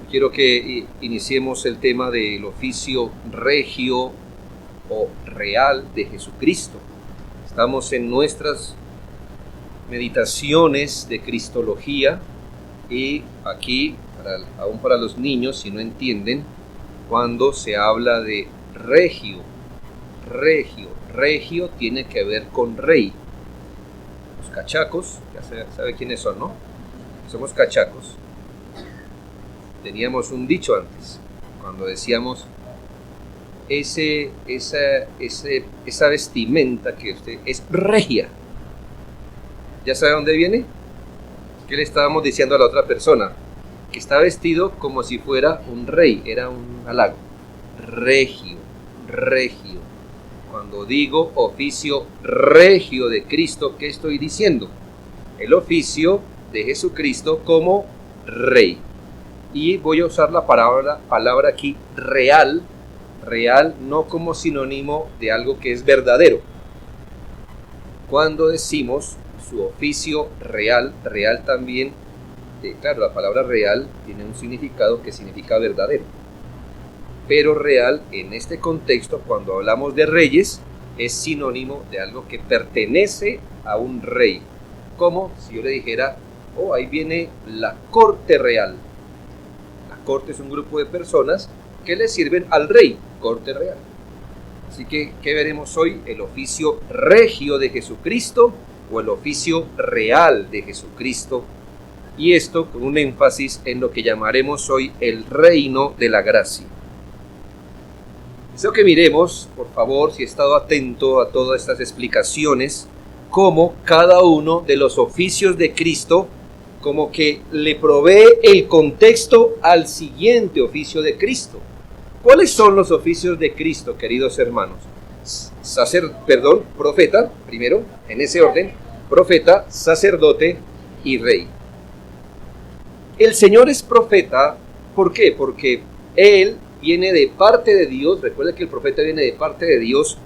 Quiero que iniciemos el tema del oficio regio o real de Jesucristo. Estamos en nuestras meditaciones de Cristología y aquí, aún para los niños, si no entienden, cuando se habla de regio tiene que ver con rey. Los cachacos, ya sabe quiénes son, ¿no? Somos cachacos. Teníamos un dicho antes, cuando decíamos esa vestimenta que usted es regia. ¿Ya sabe dónde viene? ¿Qué le estábamos diciendo a la otra persona? Que está vestido como si fuera un rey, era un halago. Regio. Cuando digo oficio regio de Cristo, ¿qué estoy diciendo? El oficio de Jesucristo como rey. Y voy a usar la palabra aquí real no como sinónimo de algo que es verdadero. Cuando decimos su oficio real también, claro, la palabra real tiene un significado que significa verdadero. Pero real en este contexto, cuando hablamos de reyes, es sinónimo de algo que pertenece a un rey. Como si yo le dijera, ahí viene la corte real. Corte es un grupo de personas que le sirven al rey, corte real. Así que, ¿qué veremos hoy? ¿El oficio regio de Jesucristo o el oficio real de Jesucristo? Y esto con un énfasis en lo que llamaremos hoy el reino de la gracia. Deseo que miremos, por favor, si he estado atento a todas estas explicaciones, cómo cada uno de los oficios de Cristo como que le provee el contexto al siguiente oficio de Cristo. ¿Cuáles son los oficios de Cristo, queridos hermanos? Profeta, primero, en ese orden, profeta, sacerdote y rey. El Señor es profeta, ¿por qué? Porque Él viene de parte de Dios, recuerda que el profeta viene de parte de Dios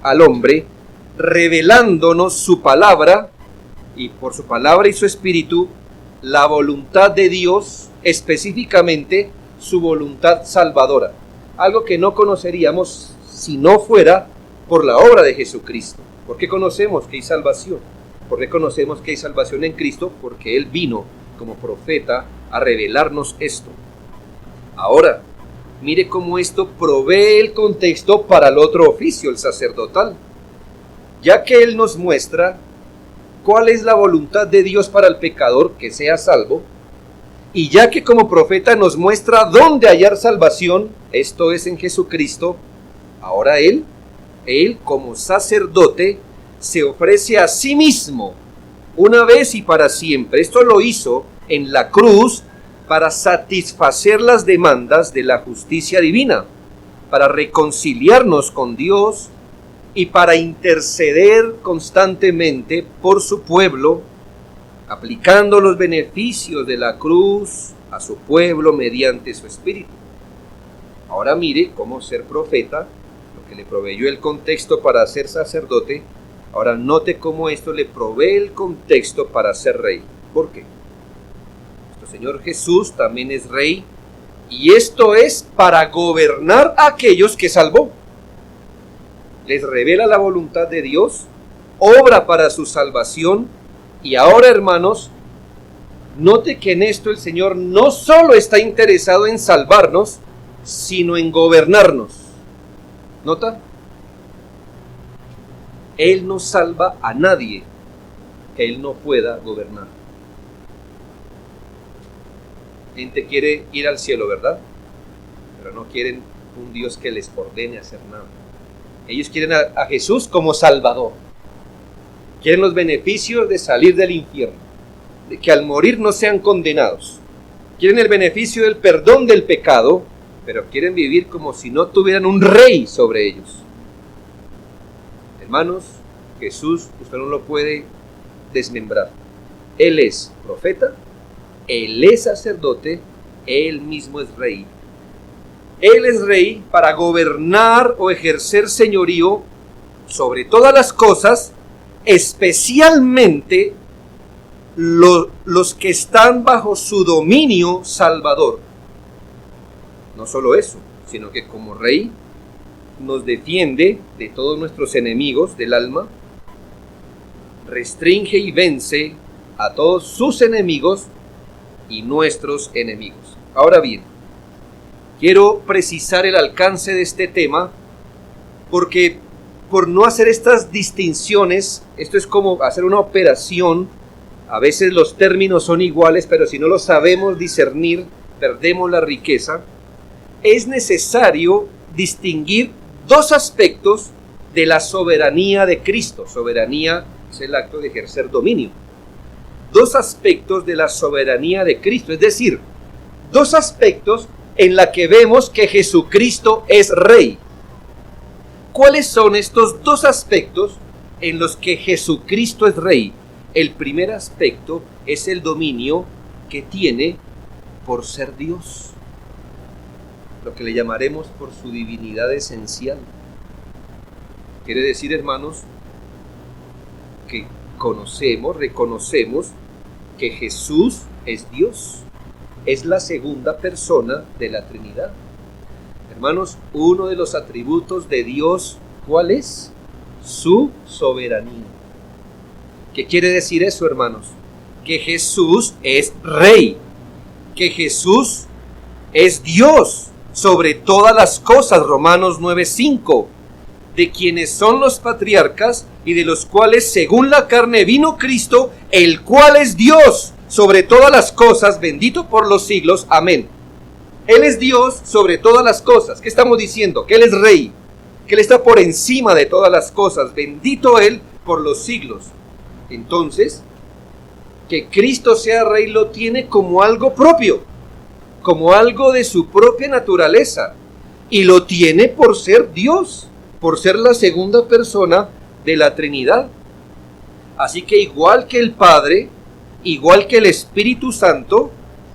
al hombre, revelándonos su palabra, y por su palabra y su espíritu, la voluntad de Dios, específicamente su voluntad salvadora. Algo que no conoceríamos si no fuera por la obra de Jesucristo. ¿Por qué conocemos que hay salvación? ¿Por qué conocemos que hay salvación en Cristo? Porque Él vino como profeta a revelarnos esto. Ahora, mire cómo esto provee el contexto para el otro oficio, el sacerdotal. Ya que Él nos muestra cuál es la voluntad de Dios para el pecador que sea salvo, y ya que como profeta nos muestra dónde hallar salvación, esto es en Jesucristo, ahora Él como sacerdote se ofrece a sí mismo una vez y para siempre. Esto lo hizo en la cruz para satisfacer las demandas de la justicia divina, para reconciliarnos con Dios y para interceder constantemente por su pueblo, aplicando los beneficios de la cruz a su pueblo mediante su espíritu. Ahora mire cómo ser profeta, lo que le proveyó el contexto para ser sacerdote, ahora note cómo esto le provee el contexto para ser rey. ¿Por qué? Nuestro Señor Jesús también es rey, y esto es para gobernar a aquellos que salvó. Les revela la voluntad de Dios, obra para su salvación, y ahora, hermanos, note que en esto el Señor no solo está interesado en salvarnos, sino en gobernarnos. ¿Nota? Él no salva a nadie que Él no pueda gobernar. Gente quiere ir al cielo, ¿verdad? Pero no quieren un Dios que les ordene hacer nada. Ellos quieren a Jesús como Salvador. Quieren los beneficios de salir del infierno, de que al morir no sean condenados. Quieren el beneficio del perdón del pecado, pero quieren vivir como si no tuvieran un rey sobre ellos. Hermanos, Jesús, usted no lo puede desmembrar. Él es profeta, Él es sacerdote, Él mismo es rey. Él es rey para gobernar o ejercer señorío sobre todas las cosas, especialmente los que están bajo su dominio salvador. No solo eso, sino que como Rey nos defiende de todos nuestros enemigos del alma, restringe y vence a todos sus enemigos y nuestros enemigos. Ahora bien, quiero precisar el alcance de este tema, porque por no hacer estas distinciones, esto es como hacer una operación, a veces los términos son iguales, pero si no los sabemos discernir, perdemos la riqueza. Es necesario distinguir dos aspectos de la soberanía de Cristo. Soberanía es el acto de ejercer dominio. Dos aspectos de la soberanía de Cristo, es decir, dos aspectos en la que vemos que Jesucristo es Rey. ¿Cuáles son estos dos aspectos en los que Jesucristo es Rey? El primer aspecto es el dominio que tiene por ser Dios, lo que le llamaremos por su divinidad esencial. Quiere decir, hermanos, que reconocemos que Jesús es Dios, es la segunda persona de la Trinidad. Hermanos, uno de los atributos de Dios, ¿cuál es? Su soberanía. ¿Qué quiere decir eso, hermanos? Que Jesús es Rey, que Jesús es Dios sobre todas las cosas, Romanos 9:5, de quienes son los patriarcas y de los cuales según la carne vino Cristo, el cual es Dios sobre todas las cosas, bendito por los siglos, amén. Él es Dios sobre todas las cosas. ¿Qué estamos diciendo? Que Él es Rey, que Él está por encima de todas las cosas, bendito Él por los siglos. Entonces, que Cristo sea Rey lo tiene como algo propio, como algo de su propia naturaleza, y lo tiene por ser Dios, por ser la segunda persona de la Trinidad. Así que igual que el Padre, igual que el Espíritu Santo,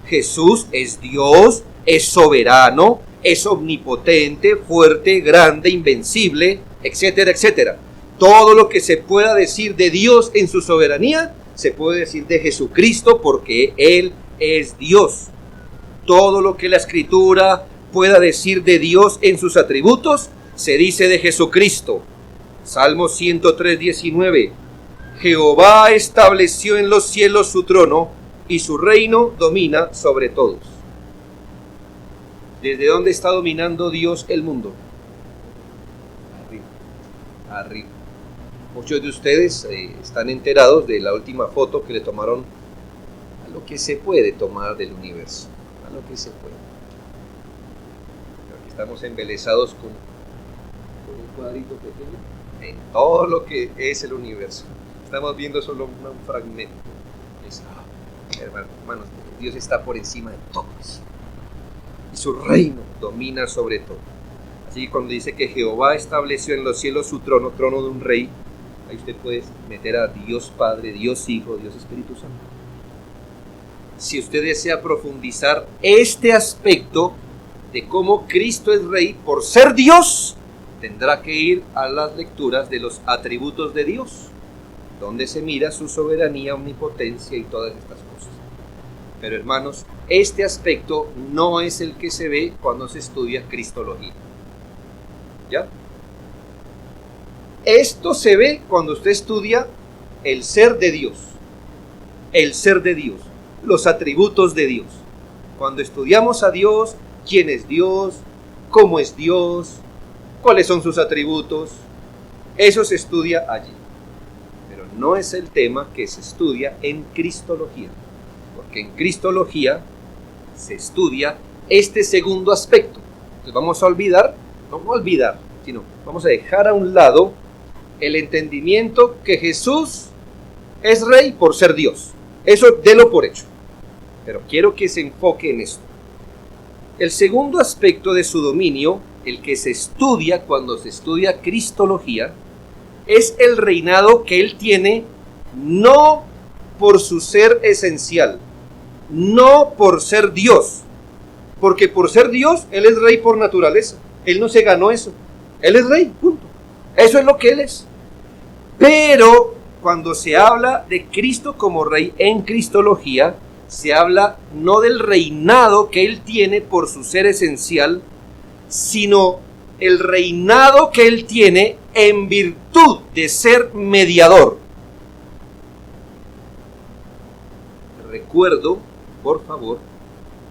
Jesús es Dios, es soberano, es omnipotente, fuerte, grande, invencible, etcétera, etcétera. Todo lo que se pueda decir de Dios en su soberanía, se puede decir de Jesucristo porque Él es Dios. Todo lo que la Escritura pueda decir de Dios en sus atributos, se dice de Jesucristo. Salmo 103:19. Jehová estableció en los cielos su trono y su reino domina sobre todos. ¿Desde dónde está dominando Dios el mundo? Arriba. Muchos de ustedes están enterados de la última foto que le tomaron a lo que se puede tomar del universo, a lo que se puede. Aquí estamos embelesados con un cuadrito pequeño en todo lo que es el universo. Estamos viendo solo un fragmento. Hermanos, Dios está por encima de todos y su reino domina sobre todo. Así que cuando dice que Jehová estableció en los cielos su trono, trono de un rey, ahí usted puede meter a Dios Padre, Dios Hijo, Dios Espíritu Santo. Si usted desea profundizar este aspecto de cómo Cristo es Rey por ser Dios, tendrá que ir a las lecturas de los atributos de Dios, donde se mira su soberanía, omnipotencia y todas estas cosas. Pero hermanos, este aspecto no es el que se ve cuando se estudia cristología. ¿Ya? Esto se ve cuando usted estudia el ser de Dios, los atributos de Dios. Cuando estudiamos a Dios, quién es Dios, cómo es Dios, cuáles son sus atributos, eso se estudia allí. Pero no es el tema que se estudia en cristología, porque en cristología se estudia este segundo aspecto. Entonces vamos a dejar a un lado el entendimiento que Jesús es Rey por ser Dios. Eso délo por hecho. Pero quiero que se enfoque en esto. El segundo aspecto de su dominio, el que se estudia cuando se estudia cristología, es el reinado que Él tiene no por su ser esencial, no por ser Dios, porque por ser Dios, Él es Rey por naturaleza. Él no se ganó eso. Él es Rey, punto. Eso es lo que Él es. Pero cuando se habla de Cristo como Rey en cristología, se habla no del reinado que Él tiene por su ser esencial, sino el reinado que Él tiene en virtud de ser mediador. Recuerdo, por favor,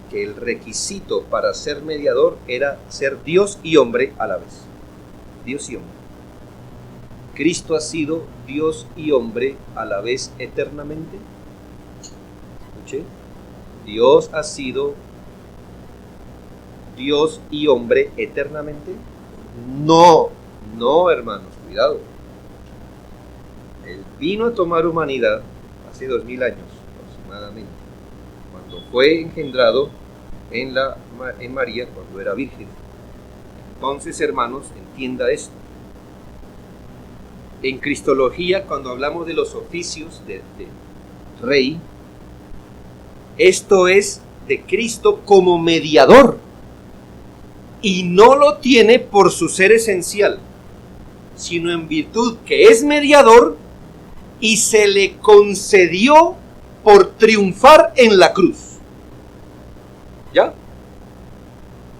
que el requisito para ser mediador era ser Dios y hombre a la vez. Dios y hombre. ¿Cristo ha sido Dios y hombre a la vez eternamente? ¿Escuché? ¿Dios ha sido Dios y hombre eternamente? No, no, hermanos, cuidado. Él vino a tomar humanidad hace 2000 años aproximadamente, cuando fue engendrado en María, cuando era virgen. Entonces, hermanos, entienda esto. En cristología, cuando hablamos de los oficios de rey, esto es de Cristo como mediador, y no lo tiene por su ser esencial, sino en virtud que es mediador y se le concedió por triunfar en la cruz. ¿Ya?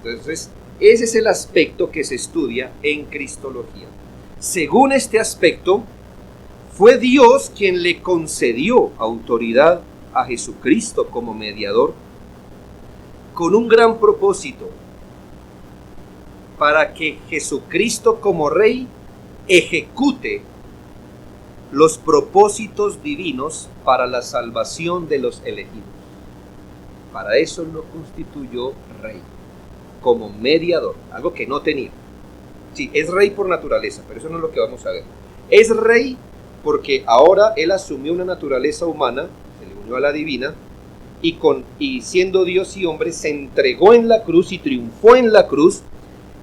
Entonces, ese es el aspecto que se estudia en cristología. Según este aspecto, fue Dios quien le concedió autoridad a Jesucristo como mediador, con un gran propósito, para que Jesucristo como Rey ejecute los propósitos divinos para la salvación de los elegidos. Para eso lo constituyó Rey, como mediador, algo que no tenía. Sí, es Rey por naturaleza, pero eso no es lo que vamos a ver. Es Rey porque ahora Él asumió una naturaleza humana, se le unió a la divina, y siendo Dios y hombre se entregó en la cruz y triunfó en la cruz,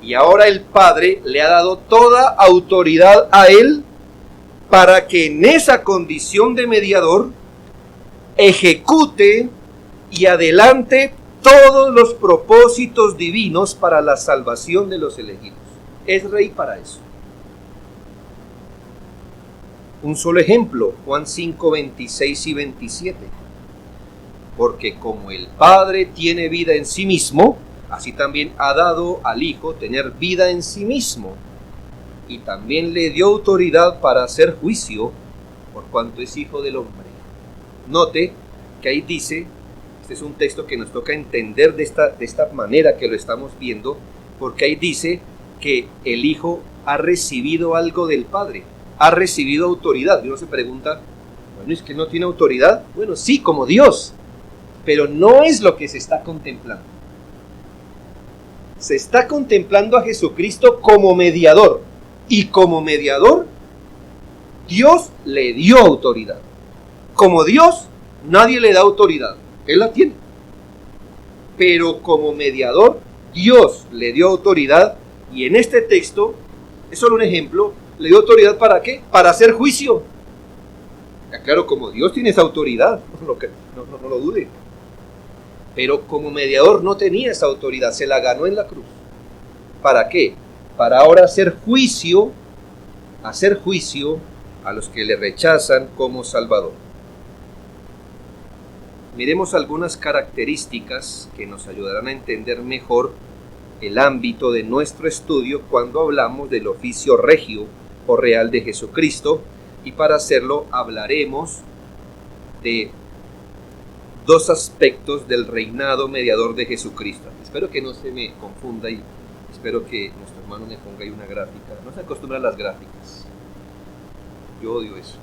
y ahora el Padre le ha dado toda autoridad a Él para que en esa condición de mediador ejecute y adelante todos los propósitos divinos para la salvación de los elegidos. Es Rey para eso. Un solo ejemplo, Juan 5, 26 y 27. Porque como el Padre tiene vida en sí mismo, así también ha dado al Hijo tener vida en sí mismo, y también le dio autoridad para hacer juicio, por cuanto es Hijo del hombre. Note que ahí dice, este es un texto que nos toca entender de esta manera que lo estamos viendo, porque ahí dice que el Hijo ha recibido algo del Padre, ha recibido autoridad. Y uno se pregunta, bueno, ¿es que no tiene autoridad? Bueno, sí, como Dios, pero no es lo que se está contemplando. Se está contemplando a Jesucristo como mediador, y como mediador, Dios le dio autoridad. Como Dios, nadie le da autoridad, Él la tiene. Pero como mediador, Dios le dio autoridad, y en este texto, es solo un ejemplo, le dio autoridad ¿para qué? Para hacer juicio. Ya, claro, como Dios tiene esa autoridad, no lo dude. Pero como mediador no tenía esa autoridad, se la ganó en la cruz. ¿Para qué? Para ahora hacer juicio a los que le rechazan como Salvador. Miremos algunas características que nos ayudarán a entender mejor el ámbito de nuestro estudio cuando hablamos del oficio regio o real de Jesucristo, y para hacerlo hablaremos de dos aspectos del reinado mediador de Jesucristo. Espero que no se me confunda y espero que nuestro hermano me ponga ahí una gráfica. No se acostumbran a las gráficas. Yo odio eso.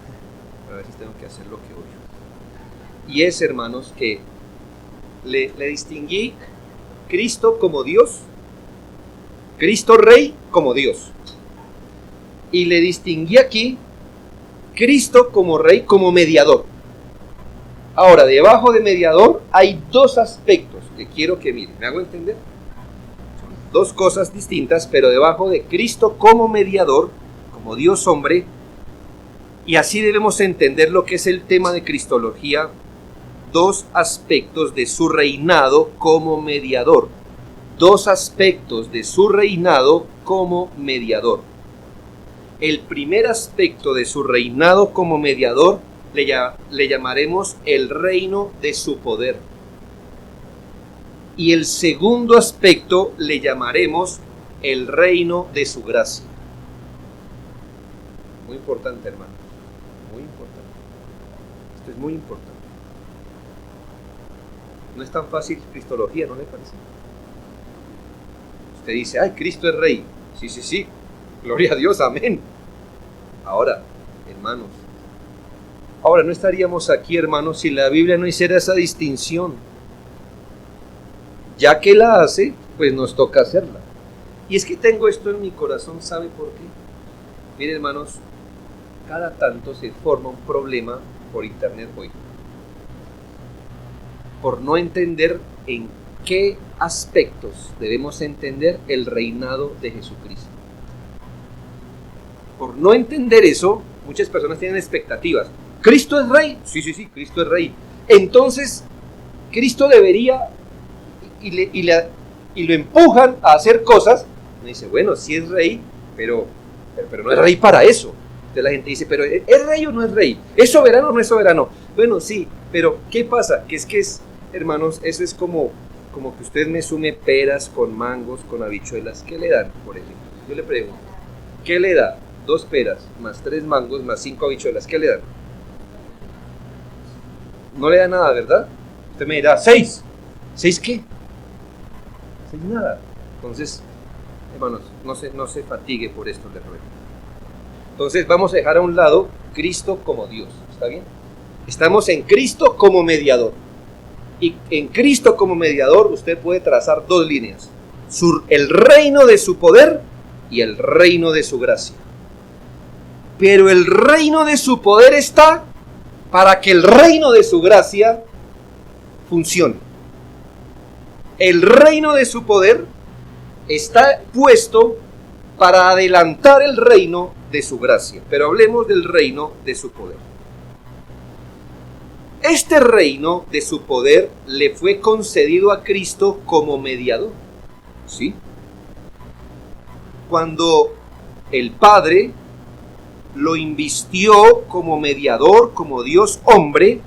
A veces tengo que hacer lo que odio. Y es, hermanos, que le distinguí Cristo como Dios, Cristo Rey como Dios. Y le distinguí aquí Cristo como Rey, como mediador. Ahora, debajo de mediador hay dos aspectos que quiero que miren. ¿Me hago entender? Son dos cosas distintas, pero debajo de Cristo como mediador, como Dios hombre, y así debemos entender lo que es el tema de cristología, dos aspectos de su reinado como mediador. Dos aspectos de su reinado como mediador. El primer aspecto de su reinado como mediador le llamaremos el reino de su poder. Y el segundo aspecto le llamaremos el reino de su gracia. Muy importante, hermano. Muy importante. Esto es muy importante. No es tan fácil cristología, ¿no le parece? Usted dice, ay, Cristo es rey. Sí, sí, sí. Gloria a Dios, amén. Ahora, hermanos, no estaríamos aquí, hermanos, si la Biblia no hiciera esa distinción. Ya que la hace, pues nos toca hacerla. Y es que tengo esto en mi corazón, ¿sabe por qué? Miren, hermanos, cada tanto se forma un problema por internet hoy. Por no entender en qué aspectos debemos entender el reinado de Jesucristo. Por no entender eso, muchas personas tienen expectativas. ¿Cristo es rey? Sí, sí, sí, Cristo es rey. Entonces, Cristo debería, y lo empujan a hacer cosas. Uno dice, bueno, sí es rey, pero no es rey para eso. Entonces la gente dice, pero ¿es rey o no es rey? ¿Es soberano o no es soberano? Bueno, sí, pero ¿qué pasa? Que es, hermanos, eso es como que usted me sume peras con mangos, con habichuelas. ¿Qué le dan, por ejemplo? Yo le pregunto, ¿qué le da? 2 peras, más 3 mangos, más 5 habichuelas. ¿Qué le dan? No le da nada, ¿verdad? Usted me dirá, 6. ¿6 qué? 6 nada. Entonces, hermanos, no se fatigue por esto, le ruego. Entonces vamos a dejar a un lado Cristo como Dios, ¿está bien? Estamos en Cristo como mediador. Y en Cristo como mediador usted puede trazar 2 líneas. El reino de su poder y el reino de su gracia. Pero el reino de su poder está para que el reino de su gracia funcione. El reino de su poder está puesto para adelantar el reino de su gracia. Pero hablemos del reino de su poder. Este reino de su poder le fue concedido a Cristo como mediador. ¿Sí? Cuando el Padre lo invistió como mediador, como Dios hombre,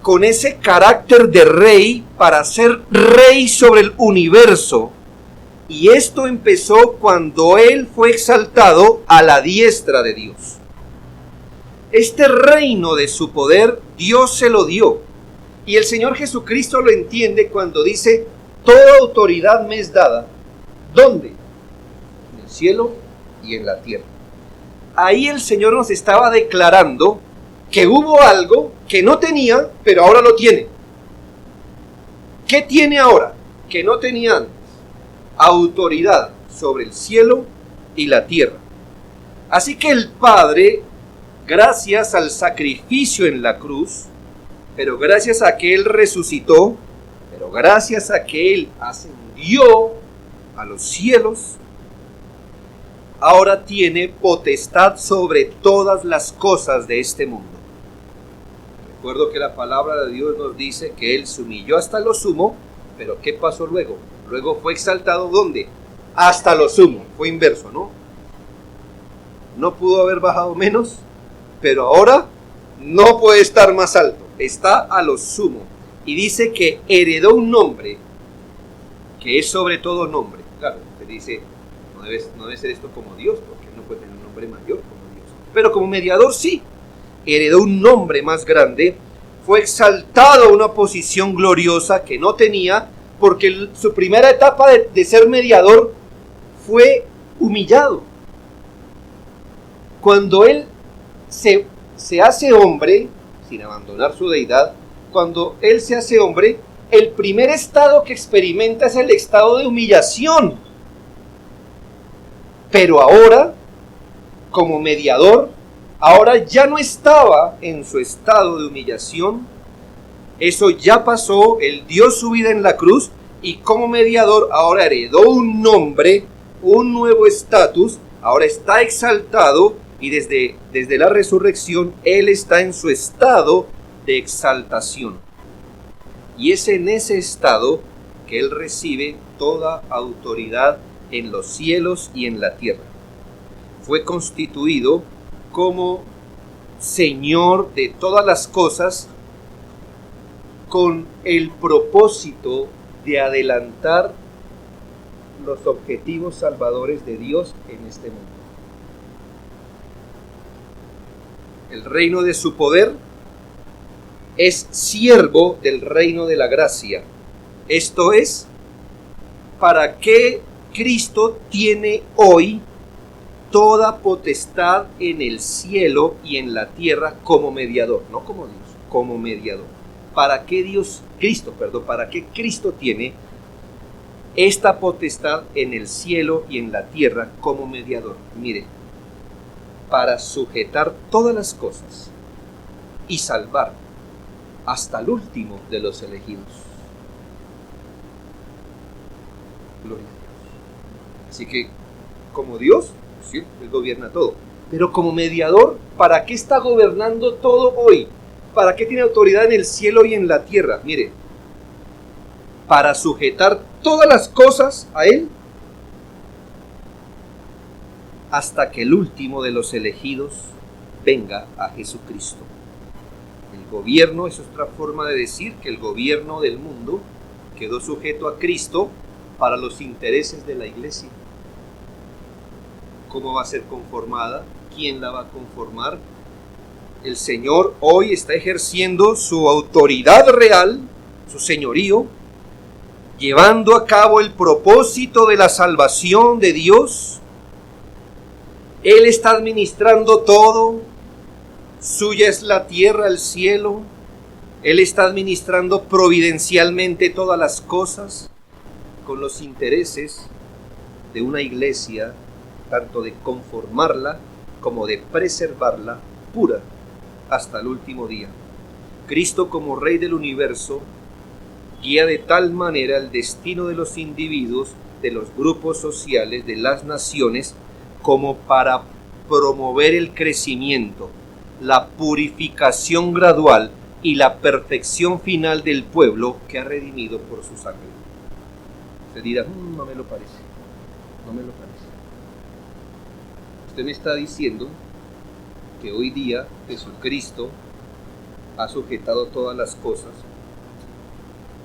con ese carácter de rey para ser rey sobre el universo. Y esto empezó cuando Él fue exaltado a la diestra de Dios. Este reino de su poder, Dios se lo dio. Y el Señor Jesucristo lo entiende cuando dice, toda autoridad me es dada. ¿Dónde? En el cielo y en la tierra. Ahí el Señor nos estaba declarando que hubo algo que no tenía, pero ahora lo tiene. ¿Qué tiene ahora? Que no tenía antes. Autoridad sobre el cielo y la tierra. Así que el Padre, gracias al sacrificio en la cruz, pero gracias a que Él resucitó, pero gracias a que Él ascendió a los cielos, ahora tiene potestad sobre todas las cosas de este mundo. Recuerdo que la palabra de Dios nos dice que Él se humilló hasta lo sumo, pero ¿qué pasó luego? Luego fue exaltado, ¿dónde? Hasta lo sumo. Fue inverso, ¿no? No pudo haber bajado menos, pero ahora no puede estar más alto. Está a lo sumo. Y dice que heredó un nombre que es sobre todo nombre. Claro, usted dice, no debe ser esto como Dios, porque no puede tener un nombre mayor como Dios. Pero como mediador sí. Heredó un nombre más grande. Fue exaltado a una posición gloriosa que no tenía, porque su primera etapa de ser mediador fue humillado. Cuando Él se hace hombre, sin abandonar su deidad, cuando Él se hace hombre, el primer estado que experimenta es el estado de humillación. Pero ahora, como mediador, ahora ya no estaba en su estado de humillación. Eso ya pasó, Él dio su vida en la cruz y como mediador ahora heredó un nombre, un nuevo estatus, ahora está exaltado y desde la resurrección Él está en su estado de exaltación. Y es en ese estado que Él recibe toda autoridad en los cielos y en la tierra. Fue constituido como Señor de todas las cosas con el propósito de adelantar los objetivos salvadores de Dios en este mundo. El reino de su poder es siervo del reino de la gracia. Esto es, para que Cristo tiene hoy toda potestad en el cielo y en la tierra como mediador, no como Dios, como mediador. ¿Para qué Cristo tiene esta potestad en el cielo y en la tierra como mediador? Mire, para sujetar todas las cosas y salvar hasta el último de los elegidos. Gloria a Dios. Así que, como Dios, sí, Él gobierna todo. Pero como mediador, ¿para qué está gobernando todo hoy? ¿Para qué tiene autoridad en el cielo y en la tierra? Mire, para sujetar todas las cosas a Él hasta que el último de los elegidos venga a Jesucristo. El gobierno es otra forma de decir que el gobierno del mundo quedó sujeto a Cristo para los intereses de la iglesia. ¿Cómo va a ser conformada? ¿Quién la va a conformar? El Señor hoy está ejerciendo su autoridad real, su señorío, llevando a cabo el propósito de la salvación de Dios. Él está administrando todo. Suya es la tierra, el cielo. Él está administrando providencialmente todas las cosas con los intereses de una iglesia, tanto de conformarla como de preservarla pura hasta el último día. Cristo, como Rey del universo, guía de tal manera el destino de los individuos, de los grupos sociales, de las naciones, como para promover el crecimiento, la purificación gradual y la perfección final del pueblo que ha redimido por su sangre. Usted dirá, no me lo parece, no me lo parece. Usted me está diciendo que hoy día Jesucristo ha sujetado todas las cosas,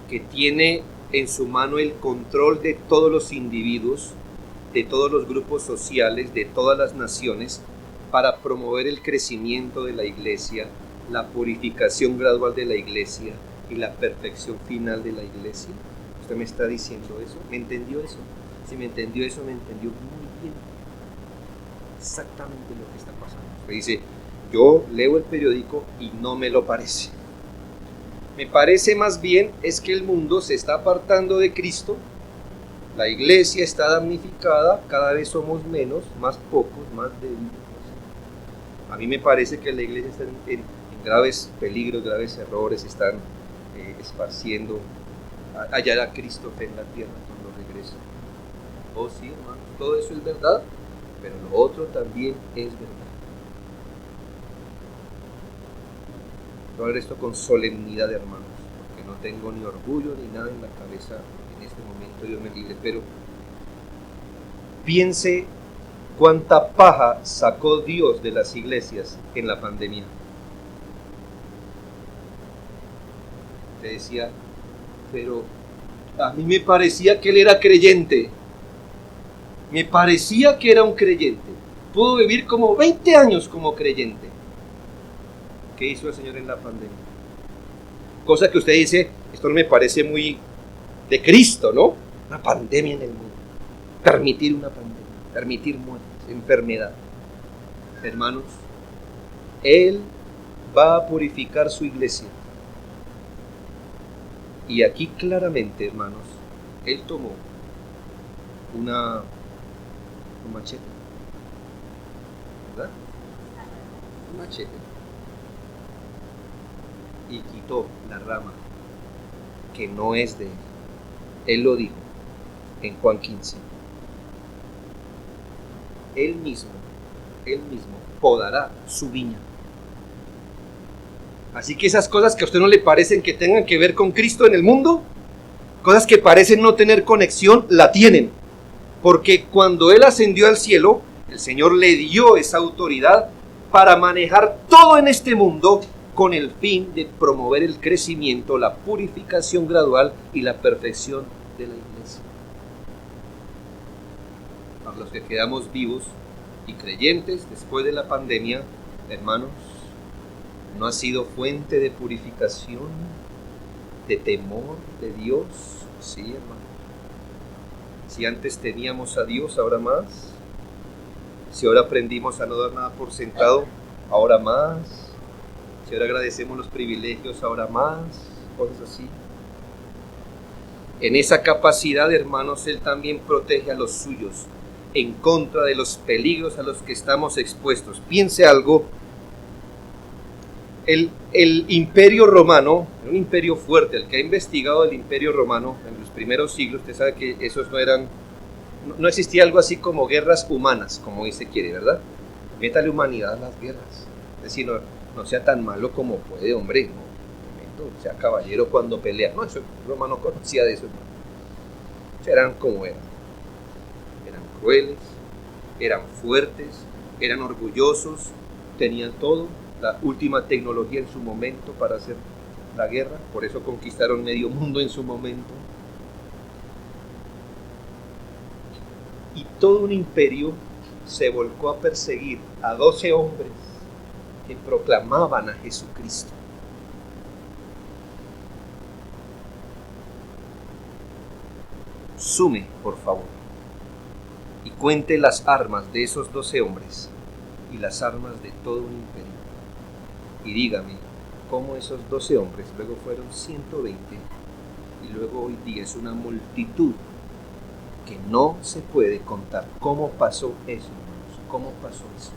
que tiene en su mano el control de todos los individuos, de todos los grupos sociales, de todas las naciones, para promover el crecimiento de la iglesia, la purificación gradual de la iglesia y la perfección final de la iglesia. ¿Usted me está diciendo eso? ¿Me entendió eso? Si me entendió eso, me entendió muy bien. Exactamente lo que está pasando. Usted dice, yo leo el periódico y no me lo parece. Me parece más bien es que el mundo se está apartando de Cristo, la iglesia está damnificada, cada vez somos menos, más pocos, más débiles. A mí me parece que la iglesia está en graves peligros, graves errores, están esparciendo. Hallará Cristo fe en la tierra cuando regrese. Oh sí, hermano, todo eso es verdad, pero lo otro también es verdad. Voy a hablar esto con solemnidad, hermanos, porque no tengo ni orgullo ni nada en la cabeza en este momento, Dios me libre, pero piense cuánta paja sacó Dios de las iglesias en la pandemia. Te decía, pero a mí me parecía que él era creyente, me parecía que era un creyente, pudo vivir como 20 años como creyente. ¿Qué hizo el Señor en la pandemia? Cosa que usted dice, esto no me parece muy de Cristo, ¿no? Una pandemia en el mundo, permitir una pandemia, permitir muertes, enfermedad. Hermanos, Él va a purificar su iglesia. Y aquí claramente, hermanos, Él tomó un machete, ¿verdad? Un machete. Y quitó la rama que no es de Él. Él lo dijo en Juan 15. Él mismo podará su viña. Así que esas cosas que a usted no le parecen que tengan que ver con Cristo en el mundo, cosas que parecen no tener conexión, la tienen. Porque cuando Él ascendió al cielo, el Señor le dio esa autoridad para manejar todo en este mundo con el fin de promover el crecimiento, la purificación gradual y la perfección de la iglesia. Para los que quedamos vivos y creyentes después de la pandemia, hermanos, ¿no ha sido fuente de purificación, de temor de Dios? Sí, hermano. Si antes teníamos a Dios, ahora más. Si ahora aprendimos a no dar nada por sentado, ahora más. Si ahora agradecemos los privilegios, ahora más. Cosas así. En esa capacidad, hermanos, Él también protege a los suyos en contra de los peligros a los que estamos expuestos. Piense algo. El imperio romano, un imperio fuerte, el que ha investigado el imperio romano en los primeros siglos, usted sabe que esos no existía algo así como guerras humanas, como dice quiere, ¿verdad? Métale humanidad a las guerras. Es decir, no sea tan malo como puede, hombre, no sea caballero cuando pelea. No, eso el romano conocía de eso. Eran como eran crueles, eran fuertes, eran orgullosos, tenían todo. La última tecnología en su momento para hacer la guerra, por eso conquistaron medio mundo en su momento. Y todo un imperio se volcó a perseguir a 12 hombres que proclamaban a Jesucristo. Sume, por favor, y cuente las armas de esos 12 hombres y las armas de todo un imperio. Y dígame, cómo esos 12 hombres luego fueron 120 y luego hoy día es una multitud que no se puede contar. ¿Cómo pasó eso, hermanos? ¿Cómo pasó eso?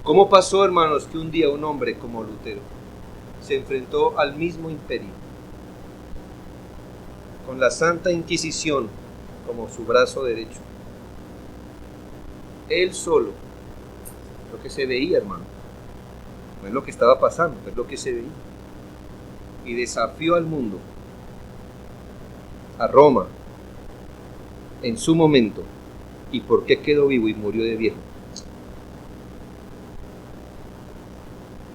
¿Cómo pasó, hermanos, que un día un hombre como Lutero se enfrentó al mismo imperio con la Santa Inquisición como su brazo derecho? Él solo. Lo que se veía, hermano, no es lo que estaba pasando, es lo que se veía, y desafió al mundo, a Roma, en su momento. ¿Y por qué quedó vivo y murió de viejo?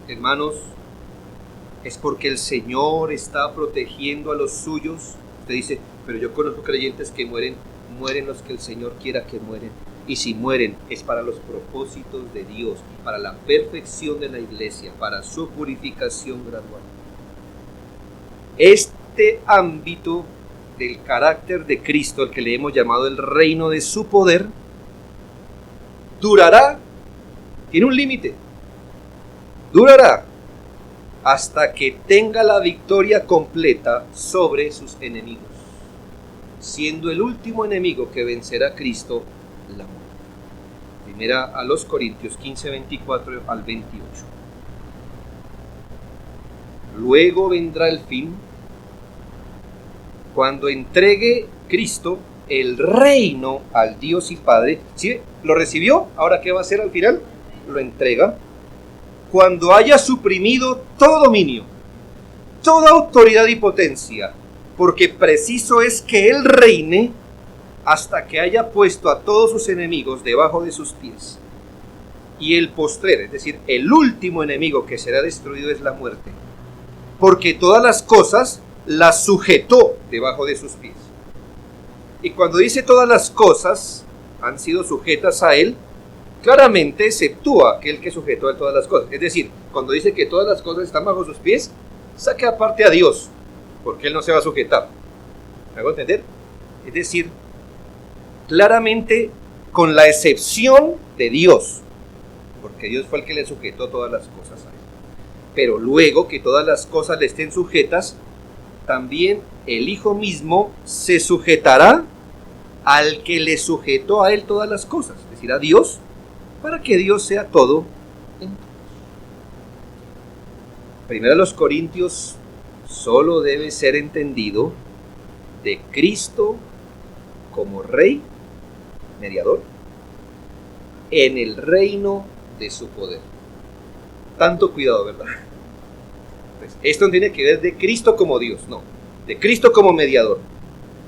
Hermanos, es porque el Señor está protegiendo a los suyos. Usted dice, pero yo conozco creyentes que mueren los que el Señor quiera que mueren. Y si mueren es para los propósitos de Dios, para la perfección de la iglesia, para su purificación gradual. Este ámbito del carácter de Cristo, el que le hemos llamado el reino de su poder, durará, tiene un límite, durará hasta que tenga la victoria completa sobre sus enemigos, siendo el último enemigo que vencerá a Cristo la muerte. Primera a los Corintios 15, 24 al 28. Luego vendrá el fin, cuando entregue Cristo el reino al Dios y Padre. ¿Sí? ¿Lo recibió? ¿Ahora qué va a hacer al final? Lo entrega. Cuando haya suprimido todo dominio, toda autoridad y potencia, porque preciso es que Él reine hasta que haya puesto a todos sus enemigos debajo de sus pies. Y el postrer, es decir, el último enemigo que será destruido es la muerte, porque todas las cosas las sujetó debajo de sus pies. Y cuando dice todas las cosas han sido sujetas a Él, claramente exceptúa aquel que sujetó a todas las cosas. Es decir, cuando dice que todas las cosas están bajo sus pies, saque aparte a Dios, porque Él no se va a sujetar. ¿Me hago entender? Es decir, claramente con la excepción de Dios, porque Dios fue el que le sujetó todas las cosas a Él. Pero luego que todas las cosas le estén sujetas, también el Hijo mismo se sujetará al que le sujetó a Él todas las cosas, es decir, a Dios, para que Dios sea todo en todos. Primero los Corintios solo debe ser entendido de Cristo como Rey, mediador, en el reino de su poder. Tanto cuidado, ¿verdad? Pues esto no tiene que ver de Cristo como Dios, no, de Cristo como mediador,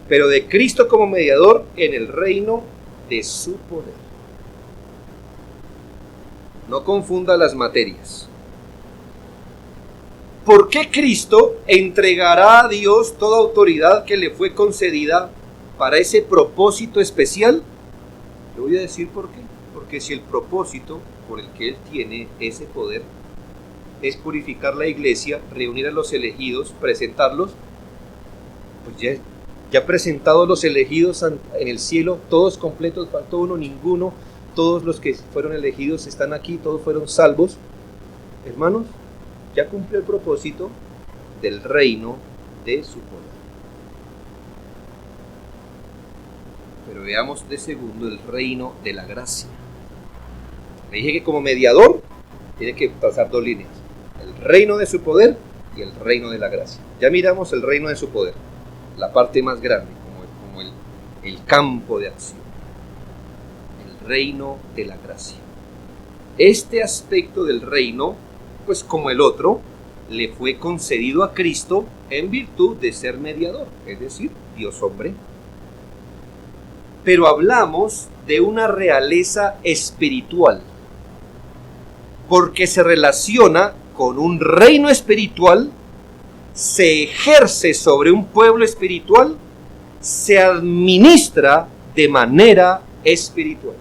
pero de Cristo como mediador en el reino de su poder. No confunda las materias. ¿Por qué Cristo entregará a Dios toda autoridad que le fue concedida para ese propósito especial? Le voy a decir por qué. Porque si el propósito por el que Él tiene ese poder es purificar la iglesia, reunir a los elegidos, presentarlos, pues ya presentados los elegidos en el cielo, todos completos, faltó uno, ninguno, todos los que fueron elegidos están aquí, todos fueron salvos. Hermanos, ya cumplió el propósito del reino de su poder. Pero veamos de segundo el reino de la gracia. Me dije que como mediador tiene que pasar dos líneas: el reino de su poder y el reino de la gracia. Ya miramos el reino de su poder, la parte más grande, como el campo de acción. El reino de la gracia. Este aspecto del reino, pues como el otro, le fue concedido a Cristo en virtud de ser mediador, es decir, Dios hombre. Pero hablamos de una realeza espiritual, porque se relaciona con un reino espiritual, se ejerce sobre un pueblo espiritual, se administra de manera espiritual.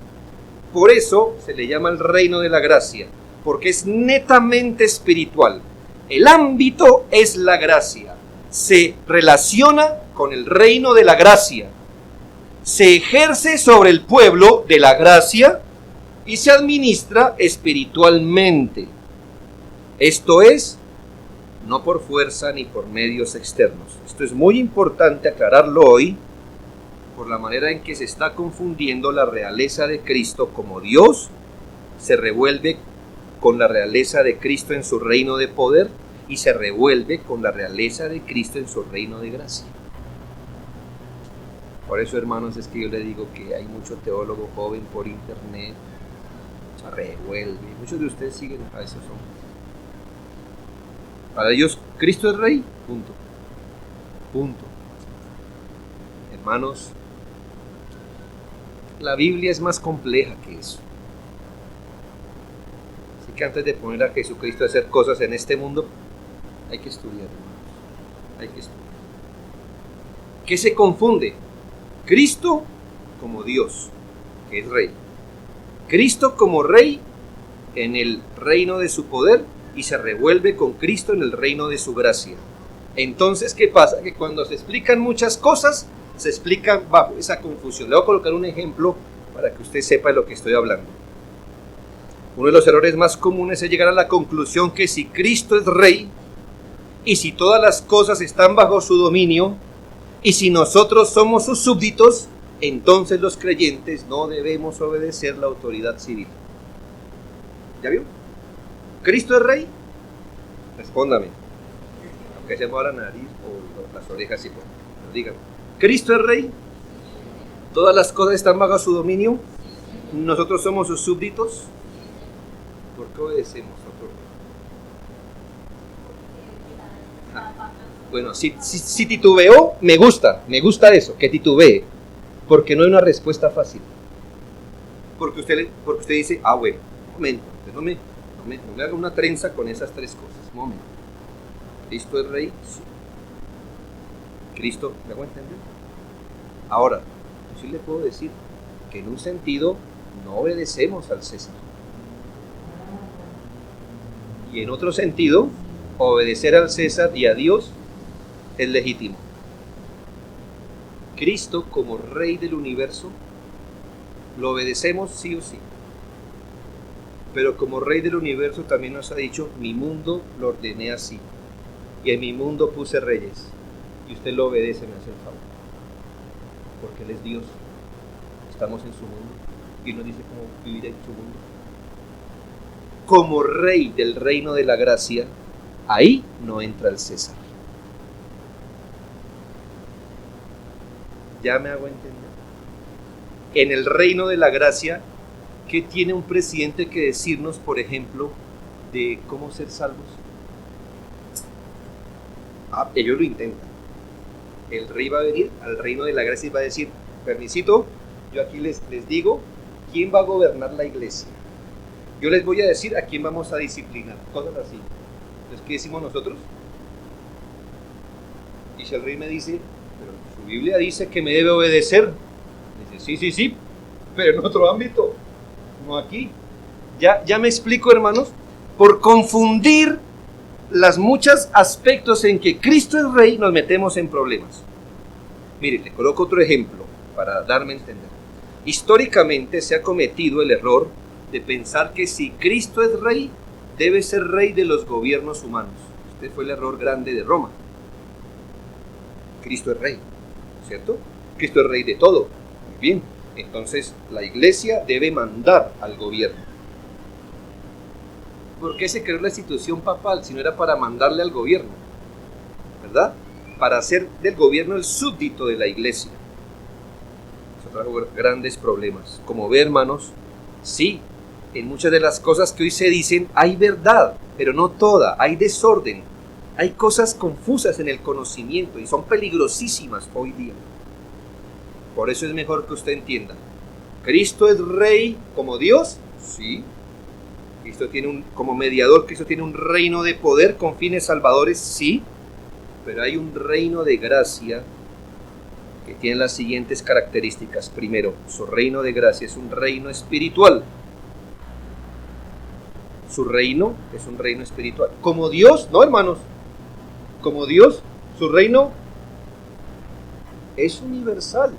Por eso se le llama el reino de la gracia, porque es netamente espiritual. El ámbito es la gracia, se relaciona con el reino de la gracia, se ejerce sobre el pueblo de la gracia y se administra espiritualmente. Esto es, no por fuerza ni por medios externos. Esto es muy importante aclararlo hoy, por la manera en que se está confundiendo la realeza de Cristo como Dios, se revuelve con la realeza de Cristo en su reino de poder y se revuelve con la realeza de Cristo en su reino de gracia. Por eso, hermanos, es que yo le digo que hay mucho teólogo joven por internet, se revuelve. Muchos de ustedes siguen a esos hombres. Para ellos, Cristo es rey, punto. Punto. Hermanos, la Biblia es más compleja que eso. Así que antes de poner a Jesucristo a hacer cosas en este mundo, hay que estudiar, hermanos. Hay que estudiar. ¿Qué se confunde? Cristo como Dios, que es rey. Cristo como rey en el reino de su poder y se revuelve con Cristo en el reino de su gracia. Entonces, ¿qué pasa? Que cuando se explican muchas cosas, se explican bajo esa confusión. Le voy a colocar un ejemplo para que usted sepa de lo que estoy hablando. Uno de los errores más comunes es llegar a la conclusión que si Cristo es rey y si todas las cosas están bajo su dominio y si nosotros somos sus súbditos, entonces los creyentes no debemos obedecer la autoridad civil. ¿Ya vio? ¿Cristo es rey? Respóndame. Aunque se mueva la nariz o las orejas, sí, pues, dígame. ¿Cristo es rey? ¿Todas las cosas están bajo su dominio? ¿Nosotros somos sus súbditos? ¿Por qué obedecemos a otro rey? Bueno, si titubeó, me gusta eso, que titubee, porque no hay una respuesta fácil. Porque usted dice, bueno, un momento, no me haga una trenza con esas tres cosas, un momento. ¿Cristo es rey? Sí. ¿Cristo me hago entender? Ahora, yo sí le puedo decir que en un sentido no obedecemos al César. Y en otro sentido, obedecer al César y a Dios es legítimo. Cristo como Rey del universo, lo obedecemos sí o sí. Pero como Rey del universo también nos ha dicho, mi mundo lo ordené así. Y en mi mundo puse reyes. Y usted lo obedece, me hace el favor. Porque Él es Dios. Estamos en su mundo. Y Él nos dice cómo vivir en su mundo. Como Rey del reino de la gracia, ahí no entra el César. Ya me hago entender. En el reino de la gracia, ¿qué tiene un presidente que decirnos, por ejemplo, de cómo ser salvos? Ellos lo intentan. El rey va a venir al reino de la gracia y va a decir, permisito, yo aquí les digo, ¿quién va a gobernar la iglesia? yo les voy a decir a quién vamos a disciplinar, cosas así. Entonces, ¿qué decimos nosotros? Y si el rey me dice, pero su Biblia dice que me debe obedecer, dice, sí, pero en otro ámbito, no aquí. Ya me explico, hermanos, por confundir los muchos aspectos en que Cristo es rey, nos metemos en problemas. Mire, le coloco otro ejemplo para darme a entender. Históricamente se ha cometido el error de pensar que si Cristo es rey, debe ser rey de los gobiernos humanos. Este fue el error grande de Roma. Cristo es rey, ¿cierto? Cristo es rey de todo. Muy bien, entonces la iglesia debe mandar al gobierno. ¿Por qué se creó la institución papal si no era para mandarle al gobierno? ¿Verdad? Para hacer del gobierno el súbdito de la iglesia. Eso trajo grandes problemas. Como ve, hermanos, sí, en muchas de las cosas que hoy se dicen hay verdad, pero no toda, hay desorden. Hay cosas confusas en el conocimiento y son peligrosísimas hoy día. Por eso es mejor que usted entienda. ¿Cristo es rey como Dios? Sí. Cristo tiene como mediador, Cristo tiene un reino de poder con fines salvadores, sí. Pero hay un reino de gracia que tiene las siguientes características. Primero, su reino de gracia es un reino espiritual. Su reino es un reino espiritual. Como Dios, no, hermanos. Como Dios, su reino es universal.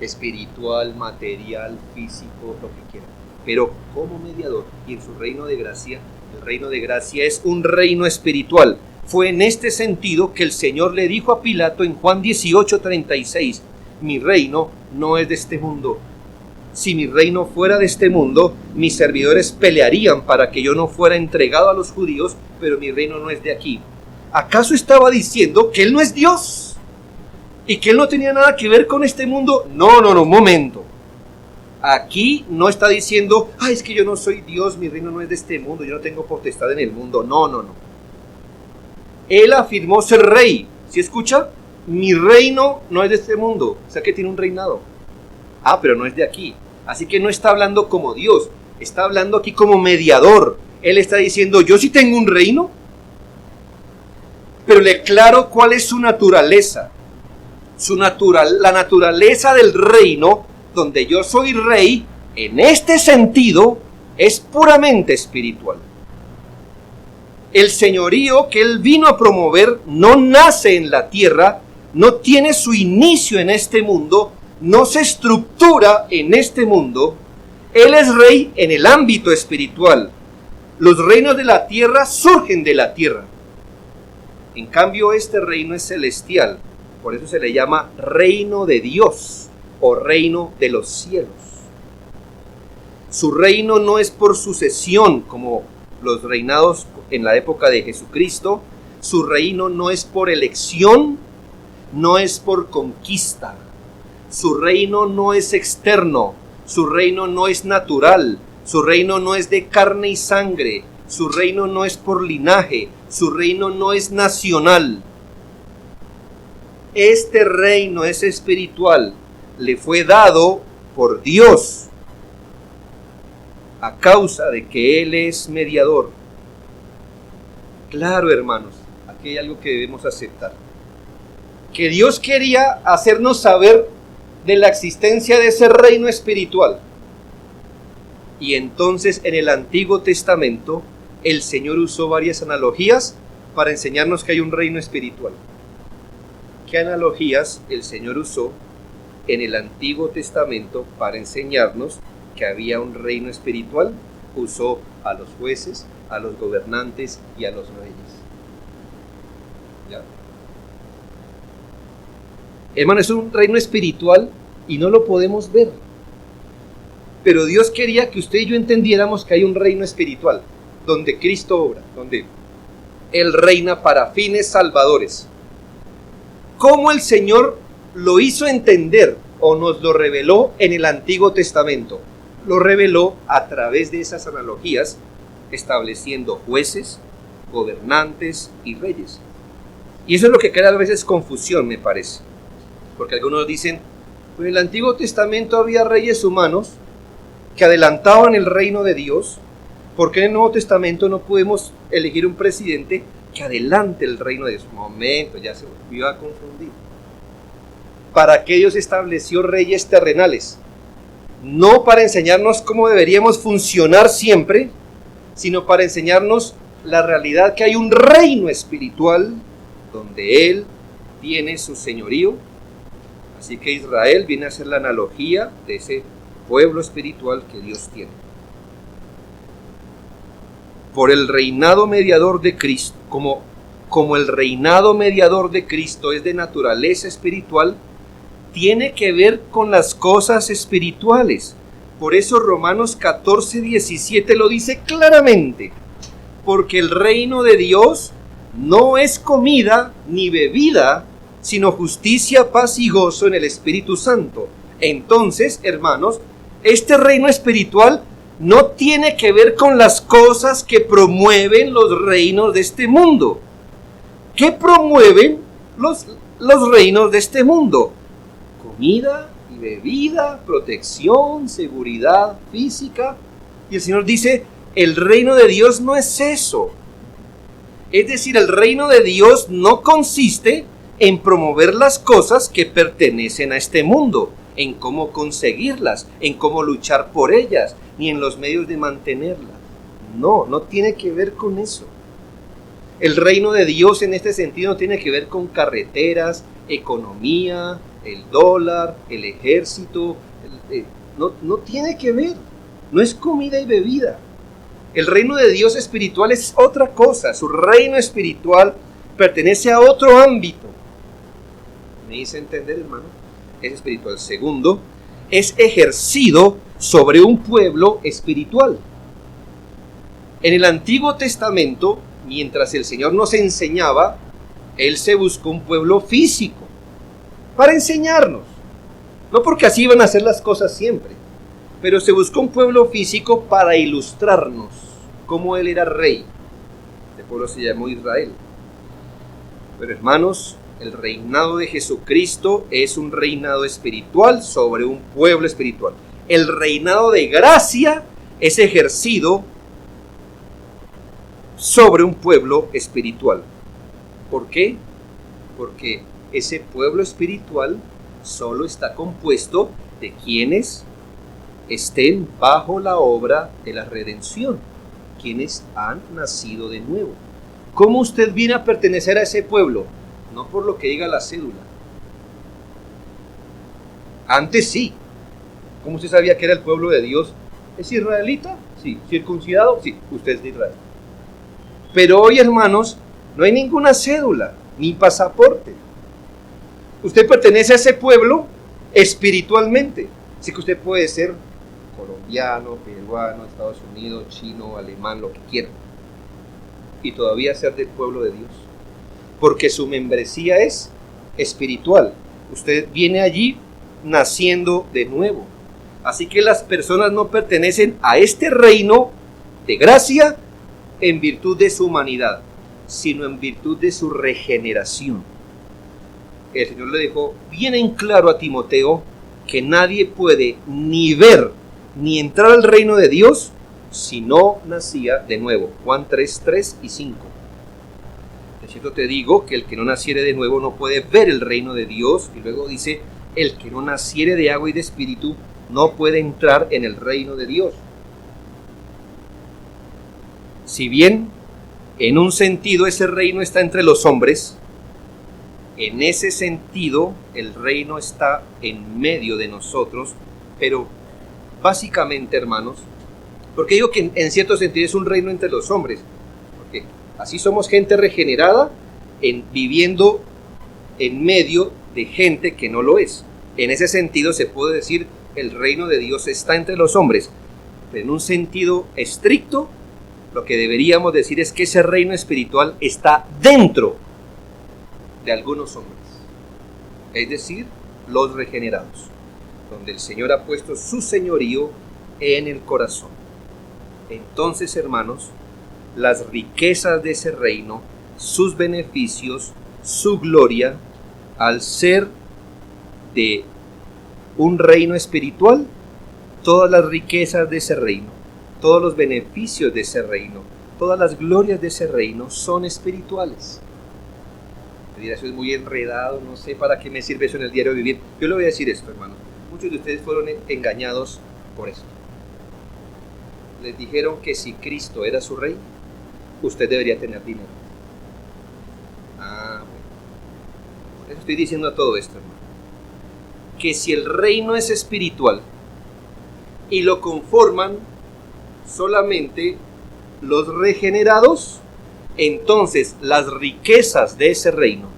Espiritual, material, físico, lo que quiera. Pero como mediador y en su reino de gracia, el reino de gracia es un reino espiritual. Fue en este sentido que el Señor le dijo a Pilato en Juan 18:36, mi reino no es de este mundo. Si mi reino fuera de este mundo, mis servidores pelearían para que yo no fuera entregado a los judíos, pero mi reino no es de aquí. ¿Acaso estaba diciendo que Él no es Dios? ¿Y que Él no tenía nada que ver con este mundo? No, un momento. Aquí no está diciendo, es que yo no soy Dios, mi reino no es de este mundo, yo no tengo potestad en el mundo. No. Él afirmó ser rey. ¿Sí escucha? Mi reino no es de este mundo. O sea que tiene un reinado. Pero no es de aquí. Así que no está hablando como Dios. Está hablando aquí como mediador. Él está diciendo, yo sí tengo un reino, pero le aclaro cuál es su naturaleza. La naturaleza del reino, donde yo soy rey, en este sentido, es puramente espiritual. El señorío que Él vino a promover no nace en la tierra, no tiene su inicio en este mundo, no se estructura en este mundo. Él es rey en el ámbito espiritual. Los reinos de la tierra surgen de la tierra. En cambio, este reino es celestial. Por eso se le llama reino de Dios o reino de los cielos. Su reino no es por sucesión como los reinados en la época de Jesucristo. Su reino no es por elección, no es por conquista. Su reino no es externo, su reino no es natural, su reino no es de carne y sangre, su reino no es por linaje, su reino no es nacional. Este reino es espiritual, le fue dado por Dios a causa de que Él es mediador. Claro, hermanos, aquí hay algo que debemos aceptar. Que Dios quería hacernos saber de la existencia de ese reino espiritual. Y entonces en el Antiguo Testamento el Señor usó varias analogías para enseñarnos que hay un reino espiritual. ¿Qué analogías el Señor usó en el Antiguo Testamento para enseñarnos que había un reino espiritual? Usó a los jueces, a los gobernantes y a los reyes. ¿Ya? Hermano, es un reino espiritual y no lo podemos ver. Pero Dios quería que usted y yo entendiéramos que hay un reino espiritual, donde Cristo obra, donde Él reina para fines salvadores. ¿Cómo el Señor lo hizo entender o nos lo reveló en el Antiguo Testamento? Lo reveló a través de esas analogías, estableciendo jueces, gobernantes y reyes. Y eso es lo que crea a veces confusión, me parece. Porque algunos dicen, pues en el Antiguo Testamento había reyes humanos, que adelantaban el reino de Dios. ¿Por qué en el Nuevo Testamento no podemos elegir un presidente que adelante el reino de Dios? Momento, ya se volvió a confundir. ¿Para qué Dios estableció reyes terrenales? No para enseñarnos cómo deberíamos funcionar siempre, sino para enseñarnos la realidad que hay un reino espiritual donde Él tiene su señorío. Así que Israel viene a ser la analogía de ese pueblo espiritual que Dios tiene. Por el reinado mediador de Cristo, como el reinado mediador de Cristo es de naturaleza espiritual, tiene que ver con las cosas espirituales. Por eso Romanos 14:17 lo dice claramente. Porque el reino de Dios no es comida ni bebida, sino justicia, paz y gozo en el Espíritu Santo. Entonces, hermanos, este reino espiritual no tiene que ver con las cosas que promueven los reinos de este mundo. ¿Qué promueven los reinos de este mundo? Comida y bebida, protección, seguridad física. Y el Señor dice, el reino de Dios no es eso. Es decir, el reino de Dios no consiste en promover las cosas que pertenecen a este mundo, en cómo conseguirlas, en cómo luchar por ellas, ni en los medios de mantenerlas. No tiene que ver con eso. El reino de Dios en este sentido no tiene que ver con carreteras, economía, el dólar, el ejército. No tiene que ver. No es comida y bebida. El reino de Dios espiritual es otra cosa. Su reino espiritual pertenece a otro ámbito. ¿Me hice entender, hermano? Es espiritual. Segundo, es ejercido sobre un pueblo espiritual. En el Antiguo Testamento, mientras el Señor nos enseñaba, Él se buscó un pueblo físico para enseñarnos. No porque así iban a hacer las cosas siempre, pero se buscó un pueblo físico para ilustrarnos cómo Él era rey. Este pueblo se llamó Israel. Pero hermanos, el reinado de Jesucristo es un reinado espiritual sobre un pueblo espiritual. El reinado de gracia es ejercido sobre un pueblo espiritual. ¿Por qué? Porque ese pueblo espiritual solo está compuesto de quienes estén bajo la obra de la redención, quienes han nacido de nuevo. ¿Cómo usted viene a pertenecer a ese pueblo? No por lo que diga la cédula. Antes sí. ¿Cómo usted sabía que era el pueblo de Dios? ¿Es israelita? Sí. ¿Circuncidado? Sí. Usted es de Israel. Pero hoy, hermanos, no hay ninguna cédula, ni pasaporte. Usted pertenece a ese pueblo espiritualmente. Así que usted puede ser colombiano, peruano, Estados Unidos, chino, alemán, lo que quiera. Y todavía ser del pueblo de Dios. Porque su membresía es espiritual. Usted viene allí naciendo de nuevo. Así que las personas no pertenecen a este reino de gracia en virtud de su humanidad, sino en virtud de su regeneración. El Señor le dejó bien en claro a Timoteo que nadie puede ni ver ni entrar al reino de Dios si no nacía de nuevo. Juan 3 y 5. De cierto te digo que el que no naciere de nuevo no puede ver el reino de Dios. Y luego dice, el que no naciere de agua y de espíritu no puede entrar en el reino de Dios. Si bien en un sentido ese reino está entre los hombres, en ese sentido el reino está en medio de nosotros, pero básicamente, hermanos, porque digo que en cierto sentido es un reino entre los hombres, porque así somos gente regenerada viviendo en medio de gente que no lo es. En ese sentido se puede decir el reino de Dios está entre los hombres, pero en un sentido estricto lo que deberíamos decir es que ese reino espiritual está dentro de algunos hombres, es decir, los regenerados, donde el Señor ha puesto su señorío en el corazón. Entonces, hermanos, las riquezas de ese reino, sus beneficios, su gloria, al ser de un reino espiritual, todas las riquezas de ese reino, todos los beneficios de ese reino, todas las glorias de ese reino son espirituales. Eso es muy enredado, no sé para qué me sirve eso en el diario vivir. Yo le voy a decir esto, hermano. Muchos de ustedes fueron engañados por esto. Les dijeron que si Cristo era su rey, usted debería tener dinero. Bueno. Por eso estoy diciendo todo esto, hermano. Que si el reino es espiritual y lo conforman solamente los regenerados, entonces las riquezas de ese reino,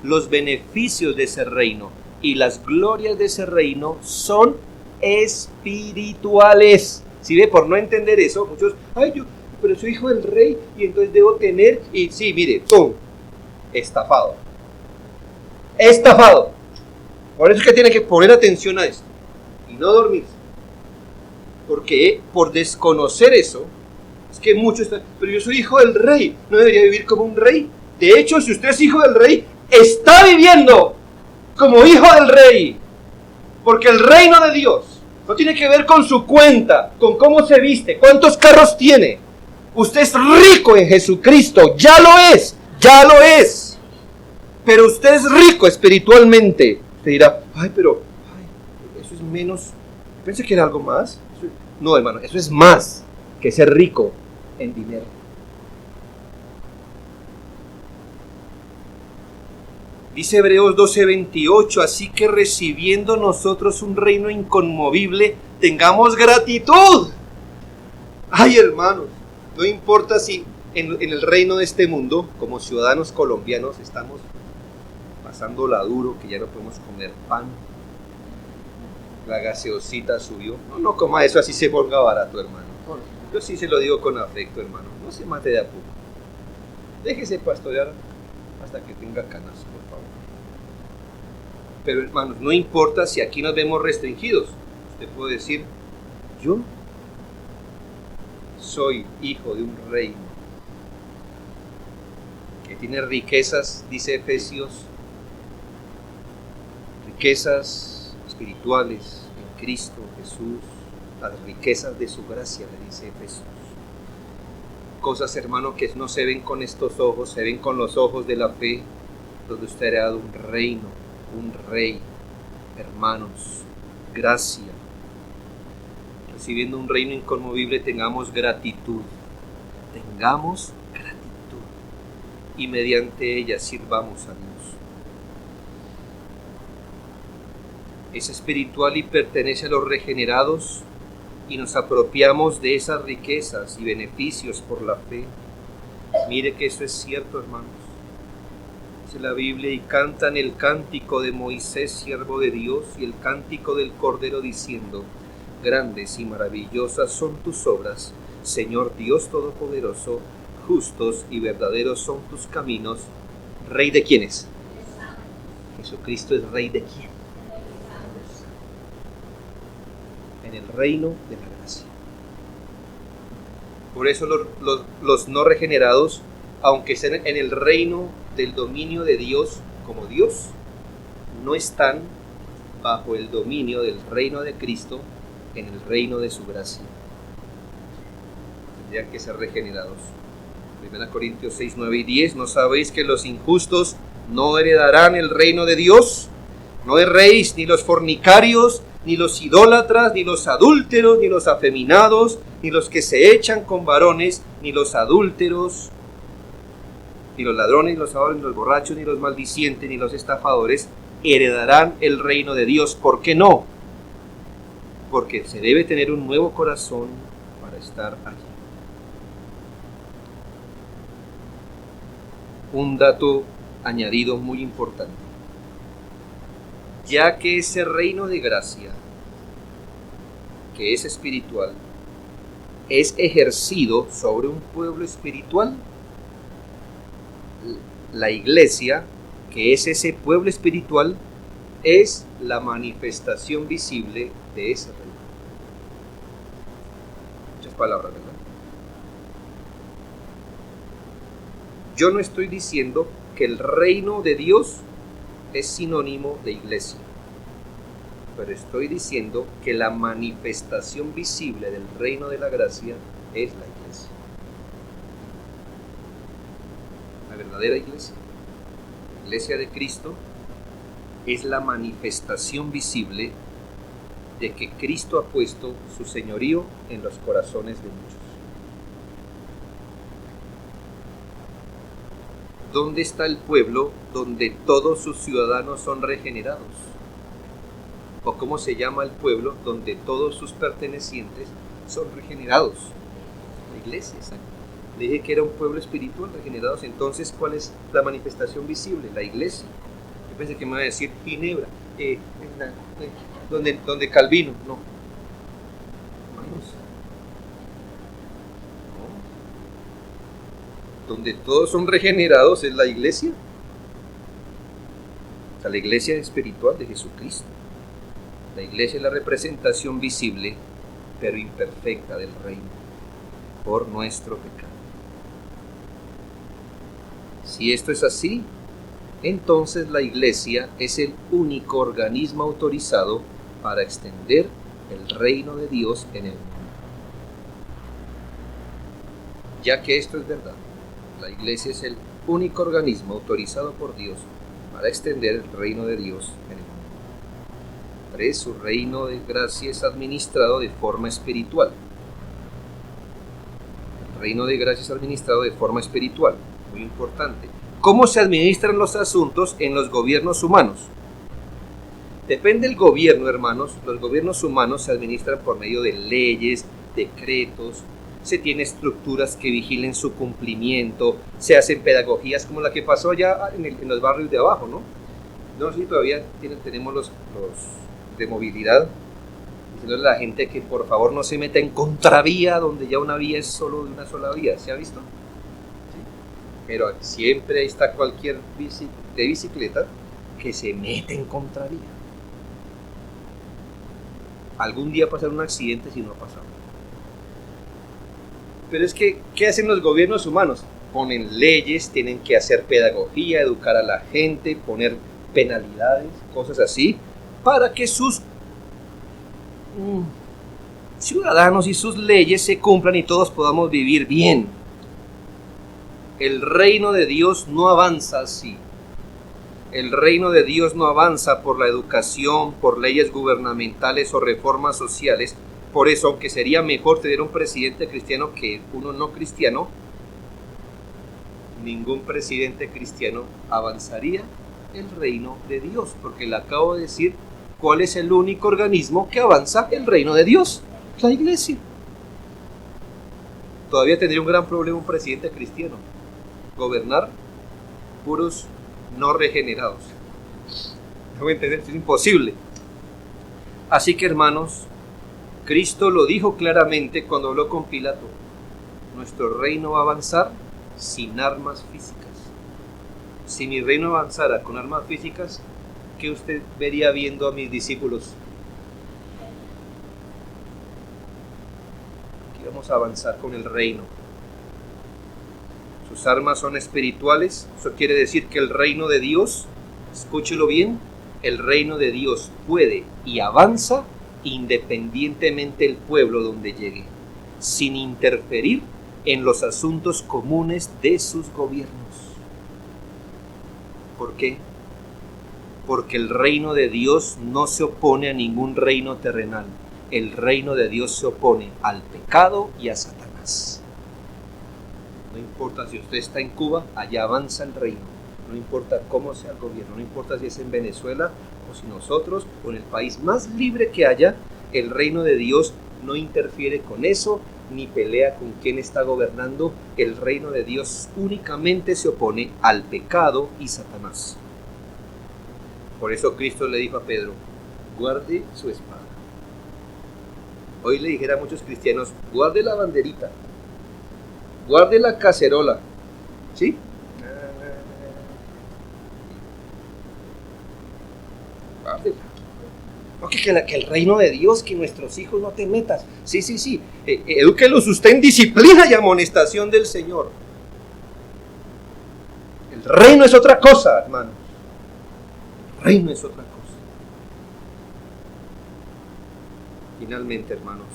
los beneficios de ese reino y las glorias de ese reino son espirituales. Si ve, por no entender eso, muchos, pero soy hijo del rey y entonces debo tener, y sí, mire, ¡pum! Estafado. Por eso es que tiene que poner atención a esto y no dormirse. Porque por desconocer eso, es que muchos están, pero yo soy hijo del rey, ¿no debería vivir como un rey? De hecho, si usted es hijo del rey, está viviendo como hijo del rey. Porque el reino de Dios no tiene que ver con su cuenta, con cómo se viste, cuántos carros tiene. Usted es rico en Jesucristo, ya lo es. Pero usted es rico espiritualmente. Usted dirá, pero eso es menos, pensé que era algo más. No, hermano, eso es más que ser rico en dinero. Dice Hebreos 12:28, así que recibiendo nosotros un reino inconmovible, tengamos gratitud. Hermanos, no importa si en el reino de este mundo, como ciudadanos colombianos, estamos pasándola duro, que ya no podemos comer pan, la gaseosita subió. No coma eso, así se ponga barato, hermano. Yo sí se lo digo con afecto, hermano. No se mate de apuro. Déjese pastorear hasta que tenga canas, por favor. Pero, hermanos, no importa si aquí nos vemos restringidos. Usted puede decir, yo soy hijo de un reino que tiene riquezas, dice Efesios, riquezas espirituales en Cristo Jesús, las riquezas de su gracia, le dice Efesios. Cosas, hermano, que no se ven con estos ojos, se ven con los ojos de la fe, donde usted ha heredado un reino, un rey, hermanos, gracia. Recibiendo un reino inconmovible, tengamos gratitud, y mediante ella sirvamos a Dios. Es espiritual y pertenece a los regenerados, y nos apropiamos de esas riquezas y beneficios por la fe. Mire que eso es cierto, hermanos. Dice la Biblia, y cantan el cántico de Moisés, siervo de Dios, y el cántico del Cordero, diciendo, grandes y maravillosas son tus obras, Señor Dios Todopoderoso, justos y verdaderos son tus caminos. ¿Rey de quiénes? Jesucristo es rey de quién. En el reino de la gracia. Por eso los no regenerados, aunque estén en el reino del dominio de Dios como Dios, no están bajo el dominio del reino de Cristo, en el reino de su gracia. Tendrían que ser regenerados. 1 Corintios 6, 9 y 10, ¿no sabéis que los injustos no heredarán el reino de Dios? No erréis, ni los fornicarios, ni los idólatras, ni los adúlteros, ni los afeminados, ni los que se echan con varones, ni los adúlteros, ni los ladrones, ni los amadores, ni los borrachos, ni los maldicientes, ni los estafadores heredarán el reino de Dios. ¿Por qué no? Porque se debe tener un nuevo corazón para estar allí. Un dato añadido muy importante. Ya que ese reino de gracia, que es espiritual, es ejercido sobre un pueblo espiritual, la iglesia, que es ese pueblo espiritual, es la manifestación visible de ese reino. Muchas palabras, ¿verdad? Yo no estoy diciendo que el reino de Dios es sinónimo de iglesia. pero estoy diciendo que la manifestación visible del reino de la gracia es la iglesia. La verdadera iglesia, la iglesia de Cristo, es la manifestación visible de que Cristo ha puesto su señorío en los corazones de muchos. ¿Dónde está el pueblo donde todos sus ciudadanos son regenerados? ¿O cómo se llama el pueblo donde todos sus pertenecientes son regenerados? La iglesia, exacto. Le dije que era un pueblo espiritual regenerados. Entonces, ¿cuál es la manifestación visible? La iglesia. Yo pensé que me iba a decir Ginebra, donde Calvino. No. Hermanos. No. Donde todos son regenerados es la iglesia. O sea, la iglesia espiritual de Jesucristo. La iglesia es la representación visible, pero imperfecta del reino, por nuestro pecado. Si esto es así, entonces la iglesia es el único organismo autorizado para extender el reino de Dios en el mundo. Ya que esto es verdad, la iglesia es el único organismo autorizado por Dios para extender el reino de Dios en el mundo. Su reino de gracia es administrado de forma espiritual. El reino de gracia es administrado de forma espiritual, muy importante. ¿Cómo se administran los asuntos en los gobiernos humanos? Depende del gobierno, hermanos. Los gobiernos humanos se administran por medio de leyes, decretos, se tienen estructuras que vigilen su cumplimiento, se hacen pedagogías como la que pasó allá en los barrios de abajo, ¿no? No sé si todavía tenemos los de movilidad, diciéndole a la gente que por favor no se meta en contravía donde ya una vía es solo de una sola vía. ¿Se ha visto? ¿Sí? Pero siempre está cualquier de bicicleta que se mete en contravía. Algún día pasará un accidente si no ha pasado. Pero es que, ¿qué hacen los gobiernos humanos? Ponen leyes, tienen que hacer pedagogía, educar a la gente, poner penalidades, cosas así, para que sus ciudadanos y sus leyes se cumplan y todos podamos vivir bien. El reino de Dios no avanza así. El reino de Dios no avanza por la educación, por leyes gubernamentales o reformas sociales. Por eso, aunque sería mejor tener un presidente cristiano que uno no cristiano, ningún presidente cristiano avanzaría el reino de Dios, porque le acabo de decir cuál es el único organismo que avanza el reino de Dios, la iglesia. Todavía tendría un gran problema un presidente cristiano, gobernar puros no regenerados. No voy a entender, es imposible. Así que, hermanos, Cristo lo dijo claramente cuando habló con Pilato: nuestro reino va a avanzar sin armas físicas. Si mi reino avanzara con armas físicas, ¿qué usted vería viendo a mis discípulos? Aquí vamos a avanzar con el reino. Sus armas son espirituales. Eso quiere decir que el reino de Dios, escúchelo bien, el reino de Dios puede y avanza independientemente del pueblo donde llegue, sin interferir en los asuntos comunes de sus gobiernos. ¿Por qué? Porque el reino de Dios no se opone a ningún reino terrenal. El reino de Dios se opone al pecado y a Satanás. No importa si usted está en Cuba, allá avanza el reino. No importa cómo sea el gobierno, no importa si es en Venezuela o si nosotros o en el país más libre que haya, el reino de Dios no interfiere con eso, ni pelea con quien está gobernando. El reino de Dios únicamente se opone al pecado y Satanás. Por eso Cristo le dijo a Pedro: guarde su espada. Hoy le dijera a muchos cristianos: guarde la banderita, guarde la cacerola, ¿sí? Guárdela. No, que el reino de Dios, que nuestros hijos no te metas. Sí. Edúquelos usted en disciplina y amonestación del Señor. El reino es otra cosa, hermano. El reino es otra cosa. Finalmente, hermanos,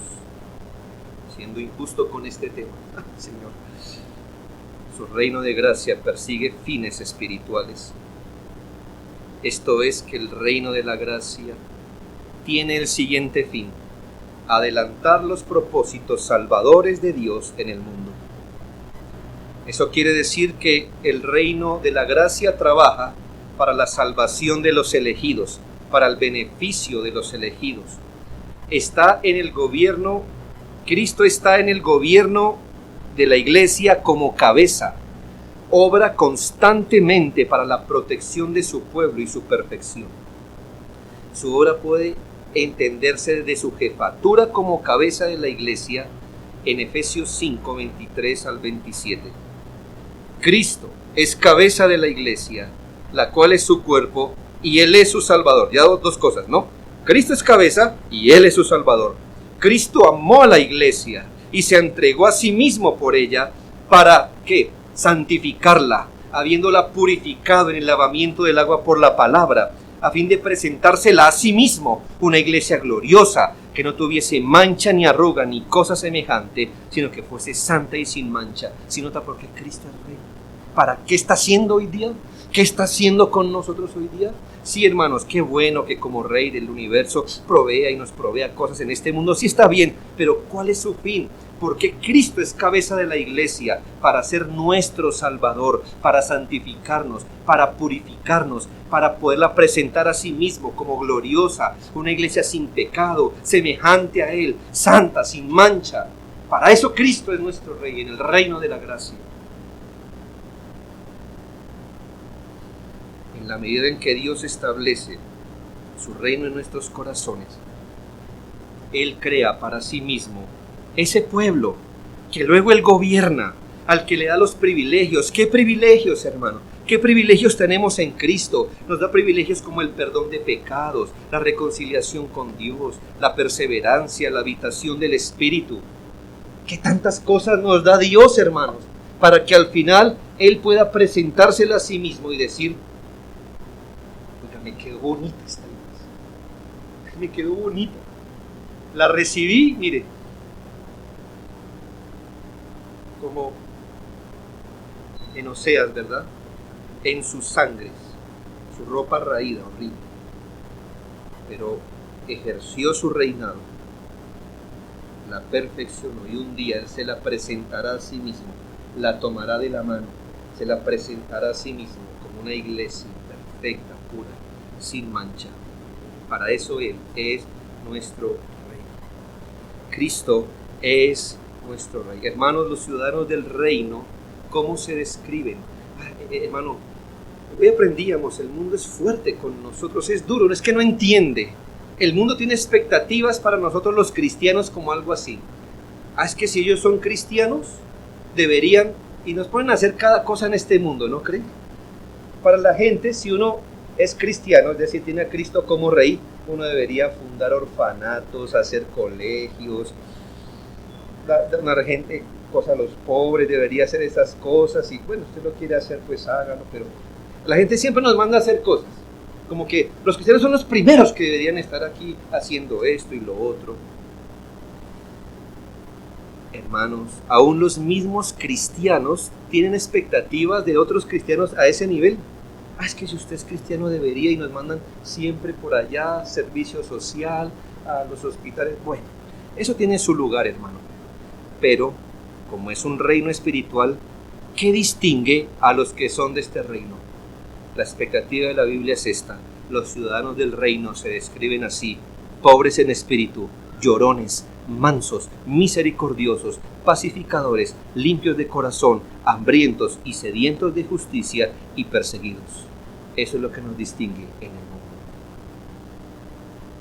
siendo injusto con este tema, Señor, su reino de gracia persigue fines espirituales. Esto es que el reino de la gracia tiene el siguiente fin: adelantar los propósitos salvadores de Dios en el mundo. Eso quiere decir que el reino de la gracia trabaja para la salvación de los elegidos, para el beneficio de los elegidos. Está en el gobierno, Cristo está en el gobierno de la iglesia como cabeza. Obra constantemente para la protección de su pueblo y su perfección. Su obra puede entenderse desde su jefatura como cabeza de la iglesia en Efesios 5, 23 al 27. Cristo es cabeza de la iglesia, la cual es su cuerpo, y Él es su Salvador. Ya dos cosas, ¿no? Cristo es cabeza y Él es su Salvador. Cristo amó a la iglesia y se entregó a sí mismo por ella para, ¿qué? Santificarla, habiéndola purificado en el lavamiento del agua por la palabra, a fin de presentársela a sí mismo, una iglesia gloriosa, que no tuviese mancha ni arruga ni cosa semejante, sino que fuese santa y sin mancha. ¿Sí nota por qué Cristo es Rey? ¿Para qué está haciendo hoy día? ¿Qué está haciendo con nosotros hoy día? Sí, hermanos, qué bueno que como Rey del universo provea y nos provea cosas en este mundo. Sí está bien, pero ¿cuál es su fin? Porque Cristo es cabeza de la iglesia para ser nuestro Salvador, para santificarnos, para purificarnos, para poderla presentar a sí mismo como gloriosa, una iglesia sin pecado, semejante a Él, santa, sin mancha. Para eso Cristo es nuestro Rey en el reino de la gracia. En la medida en que Dios establece su reino en nuestros corazones, Él crea para sí mismo ese pueblo que luego Él gobierna, al que le da los privilegios. ¿Qué privilegios, hermano? ¿Qué privilegios tenemos en Cristo? Nos da privilegios como el perdón de pecados, la reconciliación con Dios, la perseverancia, la habitación del Espíritu. ¿Qué tantas cosas nos da Dios, hermanos? Para que al final Él pueda presentársela a sí mismo y decir: oiga, me quedó bonita esta iglesia. Me quedó bonita. La recibí, mire, como en Oseas, ¿verdad? En sus sangres, su ropa raída, horrible, pero ejerció su reinado, la perfeccionó, y un día Él se la presentará a sí mismo, la tomará de la mano, se la presentará a sí mismo como una iglesia perfecta, pura, sin mancha. Para eso Él es nuestro Rey. Cristo es nuestro Rey. Hermanos, los ciudadanos del reino, ¿cómo se describen? Hermano, hoy aprendíamos, el mundo es fuerte con nosotros, es duro, no es que no entiende. El mundo tiene expectativas para nosotros los cristianos como algo así. Es que si ellos son cristianos, deberían, y nos ponen a hacer cada cosa en este mundo, ¿no creen? Para la gente, si uno es cristiano, es decir, tiene a Cristo como Rey, uno debería fundar orfanatos, hacer colegios, dar gente, cosas a los pobres, debería hacer esas cosas, y bueno, usted lo quiere hacer, pues hágalo, pero la gente siempre nos manda a hacer cosas, como que los cristianos son los primeros que deberían estar aquí haciendo esto y lo otro. Hermanos, aún los mismos cristianos tienen expectativas de otros cristianos a ese nivel. Es que si usted es cristiano debería, y nos mandan siempre por allá, servicio social, a los hospitales. Bueno, eso tiene su lugar, hermano. Pero, como es un reino espiritual, ¿qué distingue a los que son de este reino? La expectativa de la Biblia es esta: los ciudadanos del reino se describen así: pobres en espíritu, llorones, mansos, misericordiosos, pacificadores, limpios de corazón, hambrientos y sedientos de justicia, y perseguidos. Eso es lo que nos distingue en el mundo.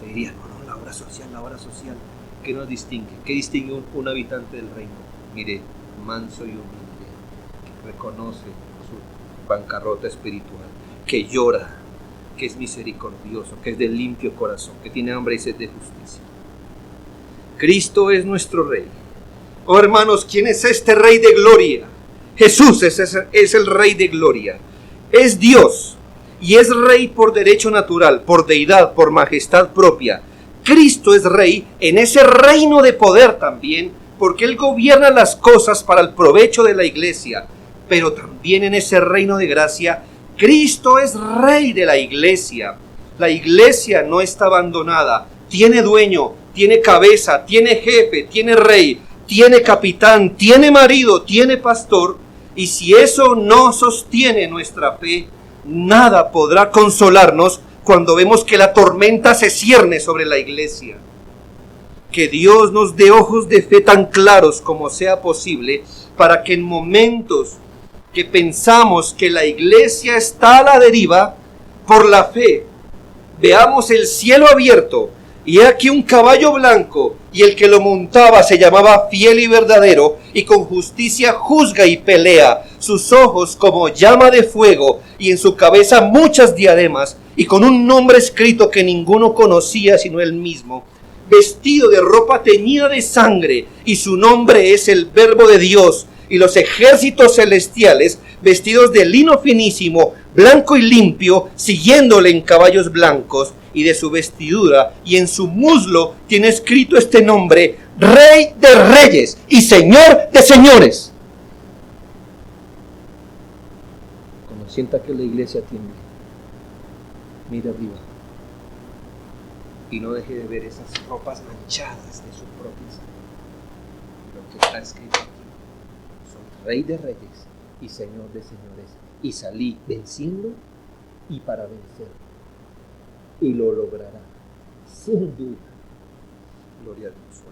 Te diría, no, la obra social, ¿qué nos distingue? ¿Qué distingue un habitante del reino? Mire, manso y humilde, que reconoce su bancarrota espiritual, que llora, que es misericordioso, que es de limpio corazón, que tiene hambre y sed de justicia. Cristo es nuestro Rey. Oh, hermanos, ¿quién es este Rey de gloria? Jesús es el Rey de gloria. Es Dios y es Rey por derecho natural, por deidad, por majestad propia. Cristo es Rey en ese reino de poder también, porque Él gobierna las cosas para el provecho de la iglesia, pero también en ese reino de gracia, Cristo es Rey de la iglesia. La iglesia no está abandonada, tiene dueño, tiene cabeza, tiene jefe, tiene rey, tiene capitán, tiene marido, tiene pastor, y si eso no sostiene nuestra fe, nada podrá consolarnos cuando vemos que la tormenta se cierne sobre la iglesia. Que Dios nos dé ojos de fe tan claros como sea posible, para que en momentos que pensamos que la iglesia está a la deriva, por la fe, veamos el cielo abierto, y he aquí un caballo blanco, y el que lo montaba se llamaba Fiel y Verdadero, y con justicia juzga y pelea, sus ojos como llama de fuego, y en su cabeza muchas diademas, y con un nombre escrito que ninguno conocía sino él mismo, vestido de ropa teñida de sangre, y su nombre es el Verbo de Dios. Y los ejércitos celestiales, vestidos de lino finísimo, blanco y limpio, siguiéndole en caballos blancos, y de su vestidura y en su muslo tiene escrito este nombre: Rey de Reyes y Señor de Señores. Cuando sienta que la iglesia tiembla, mira arriba y no deje de ver esas ropas manchadas de su propia sangre. Lo que está escrito aquí: soy Rey de Reyes y Señor de Señores, y salí venciendo y para vencer, y lo logrará sin duda. Gloria a Dios.